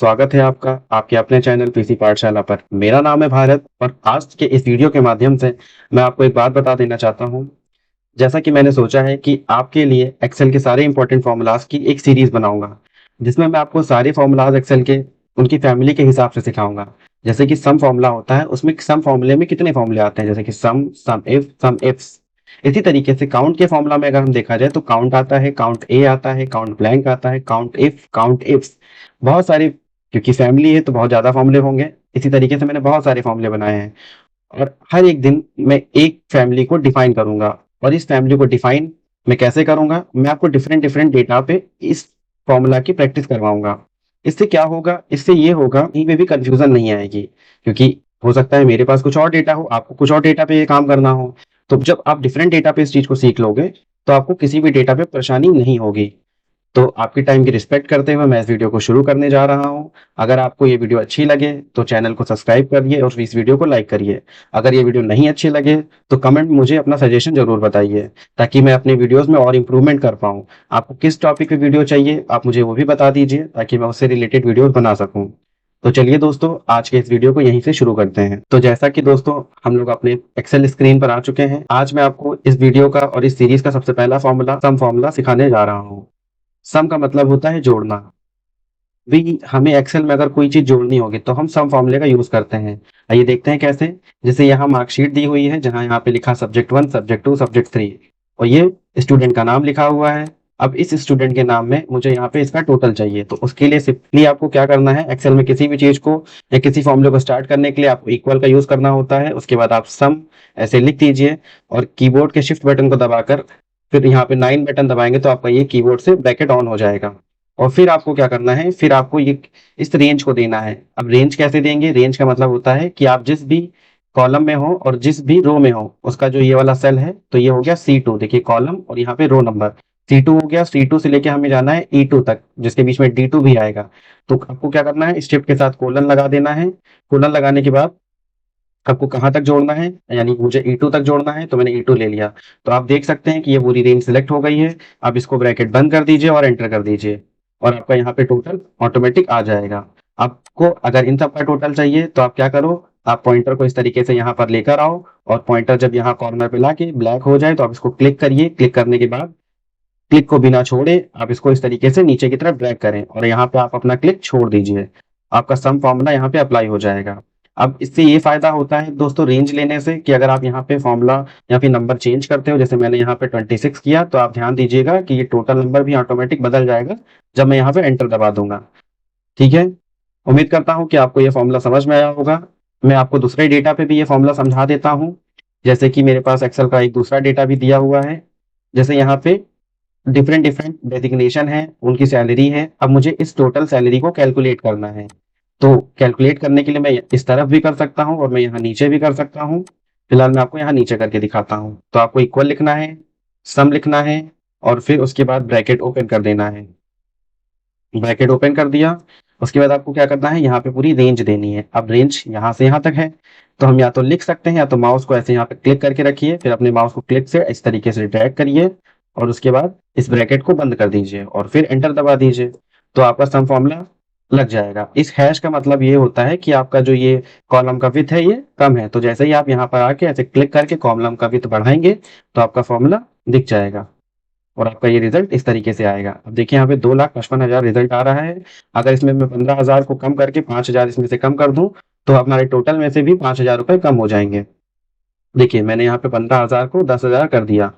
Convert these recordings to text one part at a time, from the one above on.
स्वागत है आपका आपके अपने चैनल पीसी पाठशाला पर। मेरा नाम है भारत और आज के इस वीडियो के माध्यम से मैं आपको एक बात बता देना चाहता हूँ। जैसा कि मैंने सोचा है कि आपके लिए एक्सेल के सारे इंपॉर्टेंट फॉर्मूलाज की एक सीरीज बनाऊंगा, जिसमें मैं आपको सारे फॉर्मूलाज एक्सेल के उनकी फैमिली के हिसाब से सिखाऊंगा। जैसे कि सम फॉर्मूला होता है, उसमें सम फॉर्मूले में कितने फॉर्मूले आते हैं, जैसे कि सम इफ सम इफ्स। इसी तरीके से काउंट के फॉर्मूला में अगर हम देखा जाए तो काउंट आता है, काउंट ए आता है, काउंट ब्लैंक आता है, काउंट इफ्स। बहुत सारे, क्योंकि फैमिली है तो बहुत ज्यादा फॉर्मूले होंगे। इसी तरीके से मैंने बहुत सारे फॉर्मूले बनाए हैं और हर एक दिन मैं एक फैमिली को डिफाइन करूंगा। और इस फैमिली को डिफाइन मैं कैसे करूंगा, मैं आपको डिफरेंट डिफरेंट डेटा पे इस फॉर्मूला की प्रैक्टिस करवाऊंगा। इससे क्या होगा, इससे ये होगा कहीं पे भी कंफ्यूजन नहीं आएगी, क्योंकि हो सकता है मेरे पास कुछ और डेटा हो, आपको कुछ और डेटा पे ये काम करना हो। तो जब आप डिफरेंट डेटा पे इस चीज को सीख लोगे तो आपको किसी भी डेटा पे परेशानी नहीं होगी। तो आपके टाइम की रिस्पेक्ट करते हुए मैं इस वीडियो को शुरू करने जा रहा हूं। अगर आपको ये वीडियो अच्छी लगे तो चैनल को सब्सक्राइब करिए और इस वीडियो को लाइक करिए। अगर ये वीडियो नहीं अच्छी लगे तो कमेंट मुझे अपना सजेशन जरूर बताइए, ताकि मैं अपने वीडियोस में और इम्प्रूवमेंट कर पाऊं। आपको किस टॉपिक पे वीडियो चाहिए आप मुझे वो भी बता दीजिए, ताकि मैं उससे रिलेटेड वीडियोस बना सकूं। तो चलिए दोस्तों, आज के इस वीडियो को यहीं से शुरू करते हैं। तो जैसा कि दोस्तों हम लोग अपने एक्सेल स्क्रीन पर आ चुके हैं, आज मैं आपको इस वीडियो का और इस सीरीज का सबसे पहला फॉर्मूला सम फॉर्मूला सिखाने जा रहा हूँ। सम का मतलब होता है जोड़ना। भी हमें एक्सेल में अगर कोई चीज जोड़नी होगी तो हम सम फॉर्मूले का यूज करते हैं। आइए देखते हैं कैसे। जैसे यहाँ मार्कशीट दी हुई है, जहाँ यहाँ पे लिखा सब्जेक्ट 1, सब्जेक्ट 2, सब्जेक्ट 3, और ये स्टूडेंट का नाम लिखा हुआ है। अब इस स्टूडेंट के नाम में मुझे यहाँ पे इसका टोटल चाहिए, तो उसके लिए सिंपली आपको क्या करना है, एक्सेल में किसी भी चीज को या किसी फॉर्मूले को स्टार्ट करने के लिए आपको इक्वल का यूज करना होता है। उसके बाद आप सम ऐसे लिख दीजिए और कीबोर्ड के शिफ्ट बटन को दबाकर फिर यहाँ पे 9 बटन दबाएंगे तो आपका ये कीबोर्ड से ब्रैकेट ऑन हो जाएगा। और फिर आपको क्या करना है, फिर आपको ये इस रेंज को देना है। अब रेंज कैसे देंगे, रेंज का मतलब होता है कि आप जिस भी कॉलम में हो और जिस भी रो में हो उसका जो ये वाला सेल है, तो ये हो गया C2, देखिए कॉलम और यहाँ पे रो नंबर C2 हो गया। C2 से लेके हमें जाना है E2 तक, जिसके बीच में D2 भी आएगा। तो आपको क्या करना है, स्टेप के साथ कोलन लगा देना है। कोलन लगाने के बाद आपको कहाँ तक जोड़ना है, यानी मुझे E2 तक जोड़ना है तो मैंने E2 ले लिया। तो आप देख सकते हैं कि ये पूरी रेंज सिलेक्ट हो गई है। अब इसको ब्रैकेट बंद कर दीजिए और एंटर कर दीजिए और आपका यहाँ पे टोटल ऑटोमेटिक आ जाएगा। आपको अगर इन सब का टोटल चाहिए तो आप क्या करो, आप पॉइंटर को इस तरीके से यहाँ पर लेकर आओ और पॉइंटर जब यहाँ कॉर्नर पे लाके ब्लैक हो जाए तो आप इसको क्लिक करिए। क्लिक करने के बाद क्लिक को बिना छोड़े आप इसको इस तरीके से नीचे की तरफ ड्रैग करें और यहाँ पे आप अपना क्लिक छोड़ दीजिए। आपका सम फॉर्मूला यहाँ पे अप्लाई हो जाएगा। अब इससे ये फायदा होता है दोस्तों रेंज लेने से, कि अगर आप यहाँ पे फॉर्मूला या फिर नंबर चेंज करते हो, जैसे मैंने यहाँ पे 26 किया, तो आप ध्यान दीजिएगा कि ये टोटल नंबर भी ऑटोमेटिक बदल जाएगा जब मैं यहाँ पे एंटर दबा दूंगा। ठीक है, उम्मीद करता हूँ कि आपको ये फॉर्मूला समझ में आया होगा। मैं आपको दूसरे डेटा पे भी ये फॉर्मूला समझा देता हूँ। जैसे कि मेरे पास एक्सेल का एक दूसरा डेटा भी दिया हुआ है। जैसे यहाँ पे डिफरेंट डिफरेंट डेजिग्नेशन है, उनकी सैलरी है। अब मुझे इस टोटल सैलरी को कैलकुलेट करना है। तो कैलकुलेट करने के लिए मैं इस तरफ भी कर सकता हूँ और मैं यहाँ नीचे भी कर सकता हूँ। फिलहाल मैं आपको यहाँ नीचे करके दिखाता हूँ। तो आपको इक्वल लिखना है, सम लिखना है और फिर उसके बाद ब्रैकेट ओपन कर देना है। ब्रैकेट ओपन कर दिया, उसके बाद आपको क्या करना है, यहाँ पे पूरी रेंज देनी है। अब रेंज यहाँ से यहाँ तक है, तो हम या तो लिख सकते हैं या तो माउस को ऐसे यहाँ पे क्लिक करके रखिए, फिर अपने माउस को क्लिक से इस तरीके से ड्रैग करिए और उसके बाद इस ब्रैकेट को बंद कर दीजिए और फिर एंटर दबा दीजिए। तो आपका सम फॉर्मूला लग जाएगा। इस हैश का मतलब ये होता है कि आपका जो ये कॉलम का विड्थ है ये कम है, तो जैसे ही आप यहाँ पर आके ऐसे क्लिक करके कॉलम का विड्थ बढ़ाएंगे तो आपका फॉर्मूला दिख जाएगा और आपका ये रिजल्ट इस तरीके से आएगा। अब देखिए यहाँ पे 2,55,000 रिजल्ट आ रहा है। अगर इसमें मैं 15,000 को कम करके 5,000 इसमें से कम कर दूं तो हमारे टोटल में से भी 5,000 रुपए कम हो जाएंगे। देखिए मैंने यहाँ पे 15,000 को 10,000 कर दिया।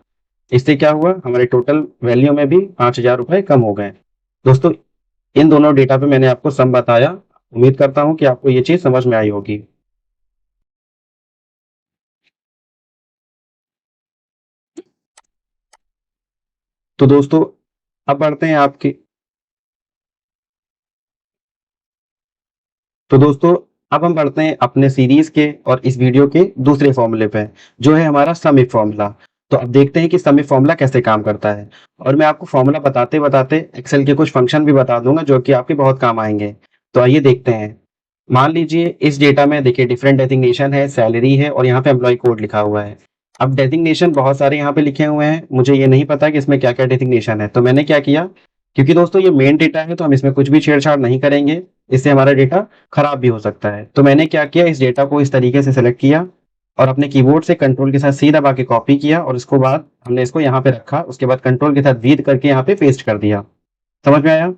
इससे क्या हुआ, हमारे टोटल वैल्यू में भी 5,000 रुपए कम हो गए। दोस्तों, इन दोनों डेटा पे मैंने आपको सम बताया। उम्मीद करता हूँ कि आपको ये चीज समझ में आई होगी। तो दोस्तों, अब बढ़ते हैं आपके तो दोस्तों अब हम बढ़ते हैं अपने सीरीज के और इस वीडियो के दूसरे फॉर्मूले पे, जो है हमारा सम इफ फॉर्मूला। तो अब देखते हैं कि सम इफ फॉर्मूला कैसे काम करता है। और मैं आपको फॉर्मूला बताते बताते एक्सेल के कुछ फंक्शन भी बता दूंगा जो कि आपके बहुत काम आएंगे। तो आइए देखते हैं। मान लीजिए इस डेटा में देखिए डिफरेंट डेजिग्नेशन है, सैलरी है और यहाँ पे एम्प्लॉय कोड लिखा हुआ है। अब डेजिग्नेशन बहुत सारे यहाँ पे लिखे हुए हैं, मुझे ये नहीं पता कि इसमें क्या क्या डेजिग्नेशन है। तो मैंने क्या किया, क्योंकि दोस्तों ये मेन डेटा है तो हम इसमें कुछ भी छेड़छाड़ नहीं करेंगे, इससे हमारा डेटा खराब भी हो सकता है। तो मैंने क्या किया, इस डेटा को इस तरीके से सेलेक्ट किया और अपने कीबोर्ड से कंट्रोल के साथ सी दबा के कॉपी किया और उसको बाद हमने इसको यहाँ पे रखा, उसके बाद कंट्रोल के साथ वी करके यहाँ पे पेस्ट कर दिया। समझ में आया?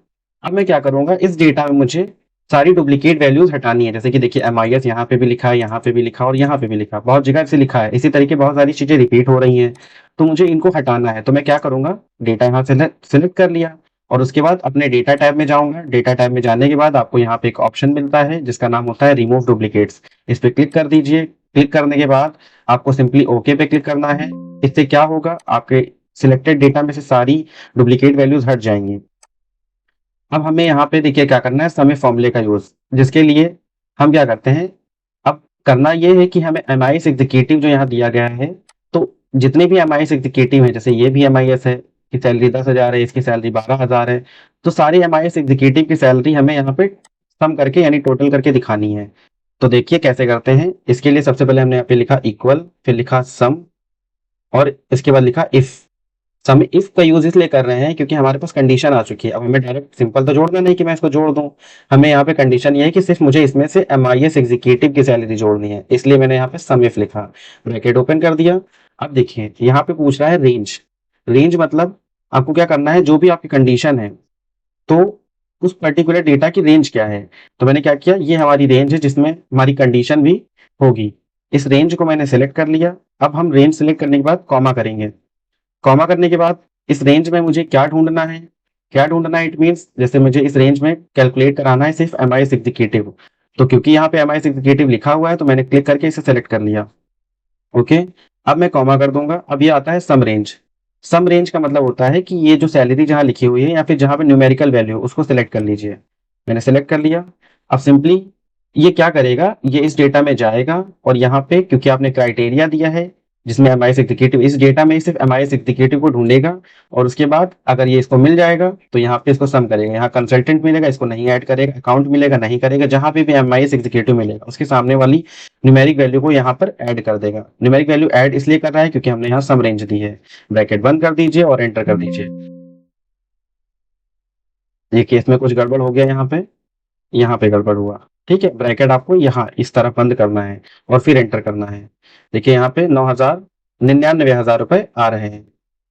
अब मैं क्या करूंगा, इस डेटा में मुझे सारी डुप्लीकेट वैल्यूज हटानी है। जैसे कि देखिए MIS यहाँ पे भी लिखा है, यहाँ पे भी लिखा और यहाँ पे भी लिखा, बहुत जगह से लिखा है। इसी तरीके बहुत सारी चीजें रिपीट हो रही हैं, तो मुझे इनको हटाना है। तो मैं क्या करूंगा, डेटा यहाँ से सिलेक्ट कर लिया और उसके बाद अपने डेटा टैब में जाऊंगा। डेटा टैब में जाने के बाद आपको यहाँ पे एक ऑप्शन मिलता है जिसका नाम होता है रिमूव डुप्लीकेट्स। इस पे क्लिक कर दीजिए। क्लिक करने के बाद आपको सिंपली ओके पे क्लिक करना है। इससे क्या होगा, आपके सिलेक्टेड डेटा में से सारी डुप्लीकेट वैल्यूज हट जाएंगी। अब हमें यहाँ पे देखिए क्या करना है, समय फॉर्मूले का यूज, जिसके लिए हम क्या करते हैं, अब करना ये है कि हमें MIS एग्जीक्यूटिव जो यहाँ दिया गया है, तो जितने भी MIS एग्जीक्यूटिव है, जैसे ये भी MIS है कि सैलरी 10,000 है, इसकी सैलरी 12,000 है, तो सारे MIS एग्जीक्यूटिव की सैलरी हमें यहाँ पे सम करके यानी टोटल करके दिखानी है। तो देखिए कैसे करते हैं। इसके लिए सबसे पहले हमने यहाँ पे लिखा इक्वल, फिर लिखा सम और इसके बाद लिखा इफ। हम इफ का यूज इसलिए कर रहे हैं क्योंकि हमारे पास कंडीशन आ चुकी है। अब हमें डायरेक्ट सिंपल तो जोड़ना नहीं कि मैं इसको जोड़ दूं, हमें यहाँ पे कंडीशन ये है कि सिर्फ मुझे इसमें से MIS एग्जीक्यूटिव की सैलरी जोड़नी है, इसलिए मैंने यहाँ पे सम इफ लिखा, ब्रैकेट ओपन कर दिया। अब देखिए यहाँ पे पूछ रहा है रेंज। रेंज मतलब आपको क्या करना है, जो भी आपकी कंडीशन है तो उस पर्टिकुलर डेटा की रेंज क्या है। तो मैंने क्या किया, ये हमारी रेंज है जिसमें हमारी कंडीशन भी होगी। इस रेंज को मैंने सेलेक्ट कर लिया। अब हम रेंज सेलेक्ट करने के बाद कॉमा करेंगे। कॉमा करने के बाद इस रेंज में मुझे क्या ढूंढना है, क्या ढूंढना है, इट मीन्स जैसे मुझे इस रेंज में कैलकुलेट कराना है सिर्फ MIS एग्जीक्यूटिव। तो क्योंकि यहाँ पे MIS एग्जीक्यूटिव लिखा हुआ है तो मैंने क्लिक करके इसे सेलेक्ट कर लिया। ओके, अब मैं कॉमा कर दूंगा। अब ये आता है सम रेंज। सम रेंज का मतलब होता है कि ये जो सैलरी जहां लिखी हुई है या फिर जहां पे न्यूमेरिकल वैल्यू उसको सिलेक्ट कर लीजिए। मैंने सेलेक्ट कर लिया। अब सिंपली ये क्या करेगा, ये इस डेटा में जाएगा और यहाँ पे क्योंकि आपने क्राइटेरिया दिया है जिसमें MIS एग्जीक्यूटिव, इस डेटा में सिर्फ MIS एग्जीक्यूटिव को ढूंढेगा और उसके बाद अगर ये इसको मिल जाएगा तो यहाँ पे इसको सम करेगा। यहाँ कंसल्टेंट मिलेगा, इसको नहीं ऐड करेगा, अकाउंट मिलेगा, नहीं करेगा, जहां पे भी MIS एग्जीक्यूटिव मिलेगा उसके सामने वाली न्यूमेरिक वैल्यू को यहाँ पर ऐड कर देगा। न्यूमेरिक वैल्यू ऐड इसलिए कर रहा है क्योंकि हमने यहाँ सम रेंज दी है। ब्रैकेट बंद कर दीजिए और एंटर कर दीजिए। ये केस में कुछ गड़बड़ हो गया, यहाँ पे गड़बड़ हुआ। ठीक है, ब्रैकेट आपको यहाँ इस तरह बंद करना है और फिर एंटर करना है। देखिए यहाँ पे 99,000 रुपए आ रहे हैं।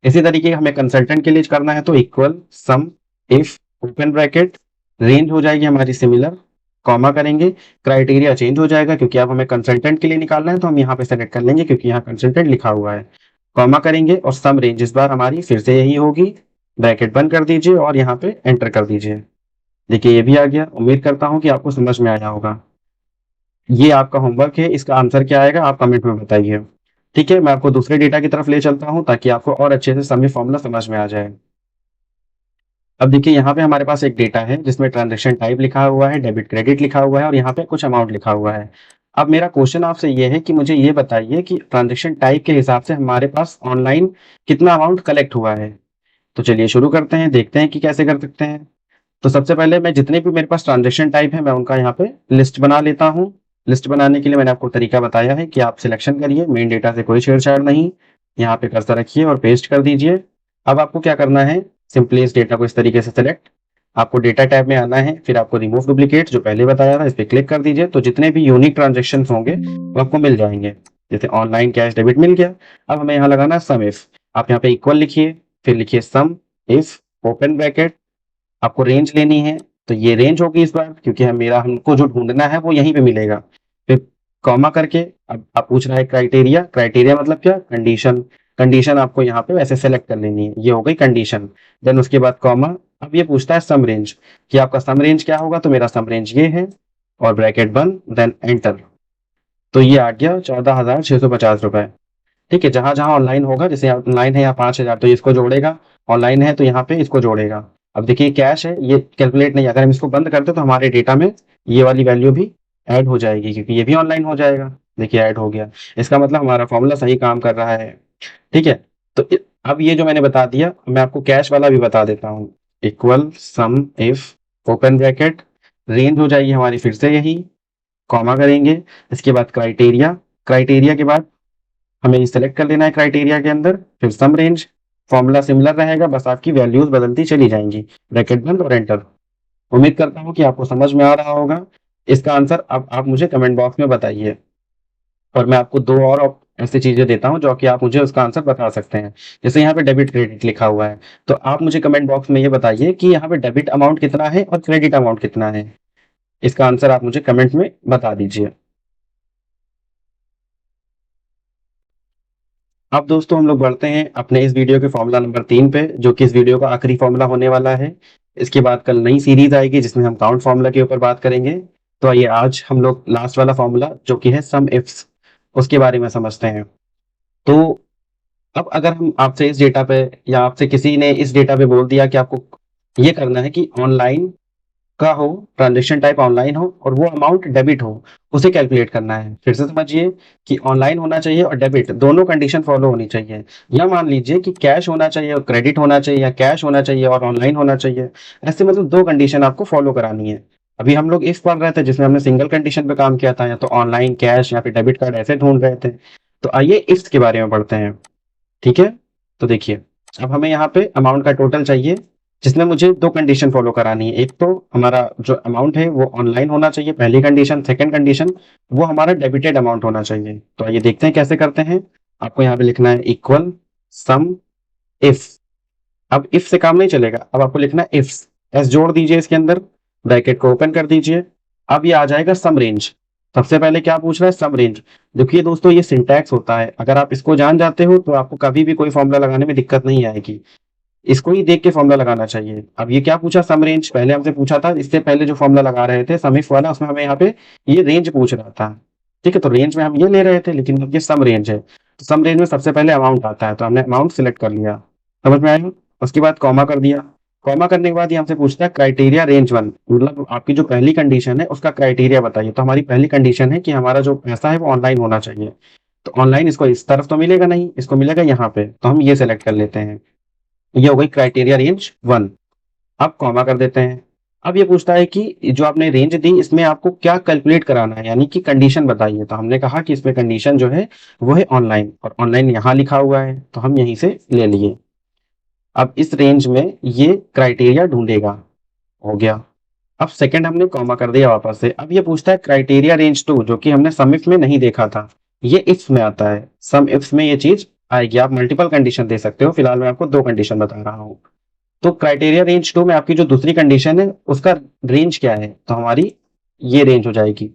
इसी तरीके हमें कंसल्टेंट के लिए करना है तो equal some if open bracket, range हो जाएगी हमारी सिमिलर, कॉमा करेंगे, क्राइटेरिया चेंज हो जाएगा क्योंकि अब हमें कंसल्टेंट के लिए निकालना है तो हम यहाँ पे सेलेक्ट कर लेंगे क्योंकि यहाँ कंसल्टेंट लिखा हुआ है। कॉमा करेंगे और सम रेंज इस बार हमारी फिर से यही होगी। ब्रैकेट बंद कर दीजिए और यहाँ पे एंटर कर दीजिए। देखिए ये भी आ गया। उम्मीद करता हूँ कि आपको समझ में आया होगा। ये आपका होमवर्क है, इसका आंसर क्या आएगा आप कमेंट में बताइए। ठीक है, मैं आपको दूसरे डेटा की तरफ ले चलता हूँ ताकि आपको और अच्छे से समी फॉर्मूला समझ में आ जाए। अब देखिए यहाँ पे हमारे पास एक डेटा है जिसमें ट्रांजेक्शन टाइप लिखा हुआ है, डेबिट क्रेडिट लिखा हुआ है और यहाँ पे कुछ अमाउंट लिखा हुआ है। अब मेरा क्वेश्चन आपसे ये है कि मुझे ये बताइए कि ट्रांजेक्शन टाइप के हिसाब से हमारे पास ऑनलाइन कितना अमाउंट कलेक्ट हुआ है। तो चलिए शुरू करते हैं, देखते हैं कि कैसे कर सकते हैं। तो सबसे पहले मैं जितने भी मेरे पास ट्रांजेक्शन टाइप है मैं उनका यहाँ पे लिस्ट बना लेता हूँ। लिस्ट बनाने के लिए मैंने आपको तरीका बताया है कि आप सिलेक्शन करिए, मेन डेटा से कोई छेड़छाड़ नहीं, यहाँ पे कर्सर रखिए और पेस्ट कर दीजिए। अब आपको क्या करना है, सिंपली इस डेटा को इस तरीके से सिलेक्ट, आपको डेटा टैब में आना है, फिर आपको रिमूव डुप्लीकेट जो पहले बताया था इस पर क्लिक कर दीजिए। तो जितने भी यूनिक ट्रांजेक्शन होंगे वो आपको मिल जाएंगे। जैसे ऑनलाइन कैश डेबिट मिल गया। अब हमें यहाँ लगाना है सम इफ। आप यहाँ पे इक्वल लिखिए, फिर लिखिए सम इफ ओपन ब्रैकेट, आपको रेंज लेनी है तो ये रेंज होगी इस बार क्योंकि हमको जो ढूंढना है वो यहीं पे मिलेगा। फिर कॉमा करके अब आप पूछ रहा है क्राइटेरिया, क्राइटेरिया मतलब क्या, कंडीशन। कंडीशन आपको यहाँ पे वैसे सेलेक्ट कर लेनी है, ये हो गई कंडीशन। देन उसके बाद कॉमा। अब ये पूछता है सम रेंज कि आपका सम रेंज क्या होगा, तो मेरा सम रेंज ये है और ब्रैकेट बंद, देन एंटर। तो ये आ गया 14,650 रुपए। ठीक है, जहां जहां ऑनलाइन होगा, जैसे ऑनलाइन है यहाँ 5,000 तो इसको जोड़ेगा, ऑनलाइन है तो यहाँ पे इसको जोड़ेगा। अब देखिए कैश है ये कैलकुलेट नहीं, अगर हम इसको बंद करते तो हमारे डेटा में ये वाली वैल्यू भी ऐड हो जाएगी क्योंकि ये भी ऑनलाइन हो जाएगा। देखिए ऐड हो गया, इसका मतलब हमारा फॉर्मूला सही काम कर रहा है। ठीक है, तो अब ये जो मैंने बता दिया मैं आपको कैश वाला भी बता देता हूँ। Equal some if open bracket, range हो जाएगी हमारी फिर से यही, कॉमा करेंगे, इसके बाद क्राइटेरिया, क्राइटेरिया के बाद हमें सेलेक्ट कर लेना है क्राइटेरिया के अंदर, फिर सम रेंज, फॉर्मूला सिमिलर रहेगा, बस आपकी वैल्यूज बदलती चली जाएंगी। ब्रैकेट बंद और एंटर। उम्मीद करता हूँ कि आपको समझ में आ रहा होगा। इसका आंसर अब आप मुझे कमेंट बॉक्स में बताइए, और मैं आपको दो और ऐसी चीजें देता हूँ जो कि आप मुझे उसका आंसर बता सकते हैं। जैसे यहाँ पे डेबिट क्रेडिट लिखा हुआ है, तो आप मुझे कमेंट बॉक्स में ये बताइए कि यहाँ पे डेबिट अमाउंट कितना है और क्रेडिट अमाउंट कितना है। इसका आंसर आप मुझे कमेंट में बता दीजिए। अब दोस्तों हम लोग बढ़ते हैं अपने इस वीडियो के फॉर्मूला नंबर 3 पे, जो कि इस वीडियो का आखिरी फॉर्मूला होने वाला है। इसके बाद कल नई सीरीज आएगी जिसमें हम काउंट फॉर्मूला के ऊपर बात करेंगे। तो आइए आज हम लोग लास्ट वाला फॉर्मूला जो कि है सम इफ्स, उसके बारे में समझते हैं। तो अब अगर हम आपसे इस डेटा पे, या आपसे किसी ने इस डेटा पे बोल दिया कि आपको ये करना है कि ऑनलाइन का हो, ट्रांजेक्शन टाइप ऑनलाइन हो और वो अमाउंट डेबिट हो, उसे कैलकुलेट करना है। फिर से समझिए कि ऑनलाइन होना चाहिए और डेबिट, दोनों कंडीशन फॉलो होनी चाहिए। या मान लीजिए कि कैश होना चाहिए और क्रेडिट होना चाहिए, या कैश होना चाहिए और ऑनलाइन होना चाहिए। ऐसे मतलब दो कंडीशन आपको फॉलो करानी है। अभी हम लोग इफ पढ़ रहे थे जिसमें हमने सिंगल कंडीशन पे काम किया था, या तो ऑनलाइन, कैश या फिर डेबिट कार्ड ऐसे ढूंढ रहे थे। तो आइए इफ्स के बारे में पढ़ते हैं। ठीक है, तो देखिए, अब हमें यहाँ पे अमाउंट का टोटल चाहिए, जिसमें मुझे दो कंडीशन फॉलो करानी है। एक तो हमारा जो अमाउंट है वो ऑनलाइन होना चाहिए, पहली कंडीशन। सेकंड कंडीशन, वो हमारा डेबिटेड अमाउंट होना चाहिए। तो आइए देखते हैं कैसे करते हैं। आपको यहाँ पे लिखना है इक्वल सम इफ। अब इफ से काम नहीं चलेगा, अब आपको लिखना है इफ्स। एस जोड़ दीजिए इसके अंदर, ब्रैकेट को ओपन कर दीजिए। अब ये आ जाएगा सम रेंज। सबसे पहले क्या पूछ रहा है, सम रेंज। देखिए दोस्तों, ये सिंटैक्स होता है, अगर आप इसको जान जाते हो तो आपको कभी भी कोई फॉर्मूला लगाने में दिक्कत नहीं आएगी। इसको ही देख के फॉर्मूला लगाना चाहिए। अब ये क्या पूछा, सम रेंज। पहले हमसे पूछा था, इससे पहले जो फॉर्मूला लगा रहे थे सम इफ वाला, उसमें हमें यहाँ पे ये रेंज पूछ रहा था। ठीक है, तो रेंज में हम ये ले रहे थे, लेकिन अब ये सम रेंज है, तो सम रेंज में सबसे पहले अमाउंट आता है, तो हमने अमाउंट सिलेक्ट कर लिया। समझ में आया। उसके बाद कॉमा कर दिया। कॉमा करने के बाद ये हमसे पूछता है क्राइटेरिया रेंज वन, मतलब आपकी जो पहली कंडीशन है उसका क्राइटेरिया बताइए। तो हमारी पहली कंडीशन है कि हमारा जो पैसा है वो ऑनलाइन होना चाहिए। तो ऑनलाइन इसको इस तरफ तो मिलेगा नहीं, इसको मिलेगा यहाँ पे, तो हम ये सेलेक्ट कर लेते हैं। ये हो गई क्राइटेरिया रेंज वन। अब कॉमा कर देते हैं। अब ये पूछता है कि जो आपने रेंज दी इसमें आपको क्या कैलकुलेट कराना है, यानी कि कंडीशन बताइए। तो हमने कहा कि इसमें कंडीशन जो है वो है ऑनलाइन, और ऑनलाइन यहाँ लिखा हुआ है तो हम यहीं से ले लिए। अब इस रेंज में ये क्राइटेरिया ढूंढेगा। हो गया। अब सेकंड हमने कॉमा कर दिया वापस से। अब ये पूछता है क्राइटेरिया रेंज टू, जो कि हमने सम इफ में नहीं देखा था, ये इफ्स में आता है। सम इफ्स में ये चीज आएगी। आप मल्टीपल कंडीशन दे सकते हो, फिलहाल मैं आपको दो कंडीशन बता रहा हूँ। तो क्राइटेरिया रेंज टू में आपकी जो दूसरी कंडीशन है उसका रेंज क्या है, तो हमारी ये रेंज हो जाएगी।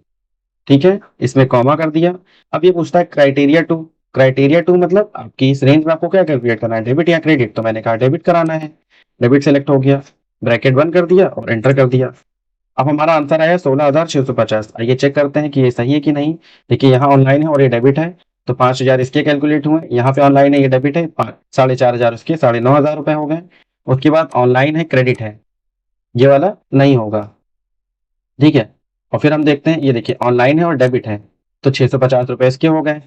ठीक है, इसमें कॉमा कर दिया। अब ये पूछता है क्राइटेरिया टू। क्राइटेरिया टू मतलब आपकी इस रेंज में आपको क्या कैलकुलेट करना है, डेबिट या क्रेडिट। तो मैंने कहा डेबिट कराना है, डेबिट सेलेक्ट हो गया, ब्रैकेट बंद कर दिया और एंटर कर दिया। अब हमारा आंसर आया 16,650। आइए चेक करते हैं कि ये सही है कि नहीं। देखिए यहाँ ऑनलाइन है और ये डेबिट है, तो 5,000 इसके कैलकुलेट हुए। यहाँ पे ऑनलाइन है, ये डेबिट है, 4,500 उसके, 9,500 रुपए हो गए। उसके बाद ऑनलाइन है, क्रेडिट है, ये वाला नहीं होगा। ठीक है, और फिर हम देखते हैं, ये देखिए ऑनलाइन है और डेबिट है, तो 650 रुपए इसके हो गए।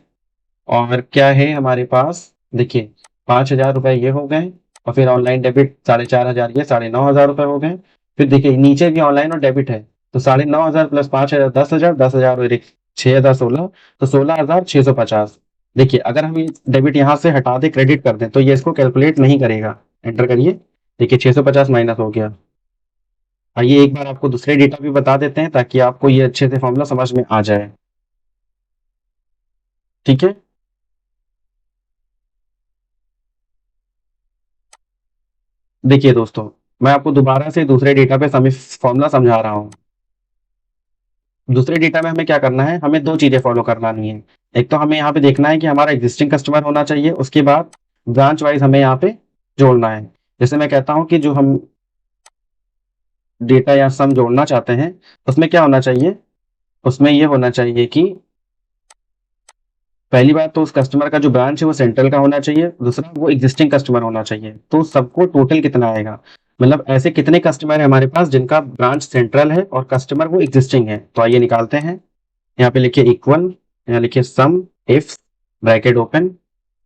और क्या है हमारे पास, देखिए 5,000 रुपए ये हो गए, और फिर ऑनलाइन डेबिट 4,500, ये 9,500 रुपए हो गए। फिर देखिए नीचे भी ऑनलाइन और डेबिट है, तो 9,500 प्लस 5,000, 10,000, 10,000 और 6,000, 16, तो 16,650। देखिए अगर हम ये डेबिट यहाँ से हटा दे, क्रेडिट कर दें, तो ये इसको कैलकुलेट नहीं करेगा। एंटर करिए, देखिए 650 माइनस हो गया। आइए एक बार आपको दूसरे डेटा भी बता देते हैं ताकि आपको ये अच्छे से फॉर्मूला समझ में आ जाए। ठीक है, देखिए दोस्तों, मैं आपको दोबारा से दूसरे डेटा पे फॉर्मूला समझा रहा हूँ। दूसरे डेटा में हमें क्या करना है, हमें दो चीजें फॉलो करवानी है। एक तो हमें यहाँ पे देखना है कि हमारा एग्जिस्टिंग कस्टमर होना चाहिए, उसके बाद ब्रांच वाइज हमें यहाँ पे जोड़ना है। जैसे मैं कहता हूँ कि जो हम डेटा या सम जोड़ना चाहते हैं उसमें क्या होना चाहिए, उसमें ये होना चाहिए कि पहली बात तो उस कस्टमर का जो ब्रांच है वो सेंट्रल का होना चाहिए, दूसरा वो एग्जिस्टिंग कस्टमर होना चाहिए। तो सबको टोटल कितना आएगा, मतलब ऐसे कितने कस्टमर है हमारे पास जिनका ब्रांच सेंट्रल है और कस्टमर वो एग्जिस्टिंग है। तो आइए निकालते हैं। यहाँ पे लिखिए इक्वल, यहाँ लिखिए सम इफ, ब्रैकेट ओपन।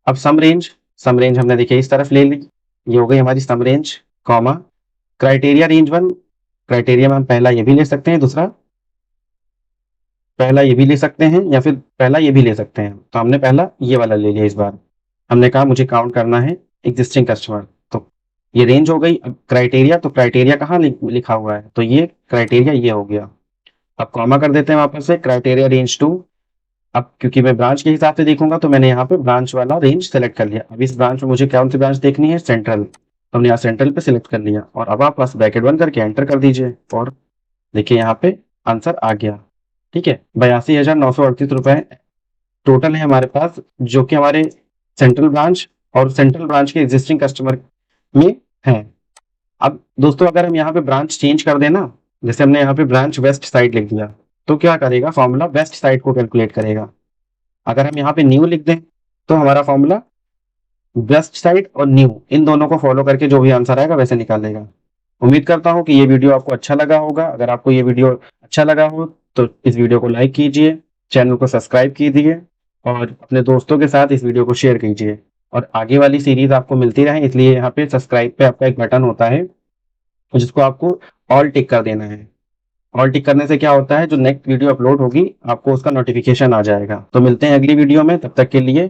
अब सम रेंज, सम रेंज हमने देखिए इस तरफ ले ली, ये हो गई हमारी sum range, comma criteria range one. Criteria में हम पहला ये भी ले सकते हैं, दूसरा पहला ये भी ले सकते हैं, या फिर पहला ये भी ले सकते हैं। तो हमने पहला ये वाला ले लिया। इस बार हमने कहा मुझे काउंट करना है एग्जिस्टिंग कस्टमर। तो ये रेंज हो गई। अब क्राइटेरिया, तो क्राइटेरिया कहाँ लिखा हुआ है, तो ये क्राइटेरिया ये हो गया। अब कॉमा कर देते हैं वापस से, क्राइटेरिया रेंज टू। अब क्योंकि मैं ब्रांच के हिसाब से देखूंगा तो मैंने यहाँ पे ब्रांच वाला रेंज सेलेक्ट कर लिया। अब इस ब्रांच में मुझे कौन सी ब्रांच देखनी है, सेंट्रल, तो हमने यहाँ सेंट्रल पे सिलेक्ट कर लिया। और अब आप बस ब्रैकेट बंद करके एंटर कर दीजिए और देखिए यहाँ पे आंसर आ गया। ठीक है, 82,938 रुपए टोटल है हमारे पास, जो कि हमारे सेंट्रल ब्रांच और सेंट्रल ब्रांच के एग्जिस्टिंग कस्टमर में है। अब दोस्तों अगर हम यहाँ पे ब्रांच चेंज कर देना, जैसे हमने यहाँ पे ब्रांच वेस्ट साइड लिख दिया, तो क्या करेगा फॉर्मूला, वेस्ट साइड को कैलकुलेट करेगा। अगर हम यहाँ पे न्यू लिख दें तो हमारा फॉर्मूला वेस्ट साइड और न्यू इन दोनों को फॉलो करके जो भी आंसर आएगा वैसे निकालेगा। उम्मीद करता हूँ कि ये वीडियो आपको अच्छा लगा होगा। अगर आपको ये वीडियो अच्छा लगा हो तो इस वीडियो को लाइक कीजिए, चैनल को सब्सक्राइब कीजिए और अपने दोस्तों के साथ इस वीडियो को शेयर कीजिए। और आगे वाली सीरीज आपको मिलती रहे, इसलिए यहाँ पे सब्सक्राइब पे आपका एक बटन होता है जिसको आपको ऑल टिक कर देना है। ऑल टिक करने से क्या होता है, जो नेक्स्ट वीडियो अपलोड होगी आपको उसका नोटिफिकेशन आ जाएगा। तो मिलते हैं अगली वीडियो में, तब तक के लिए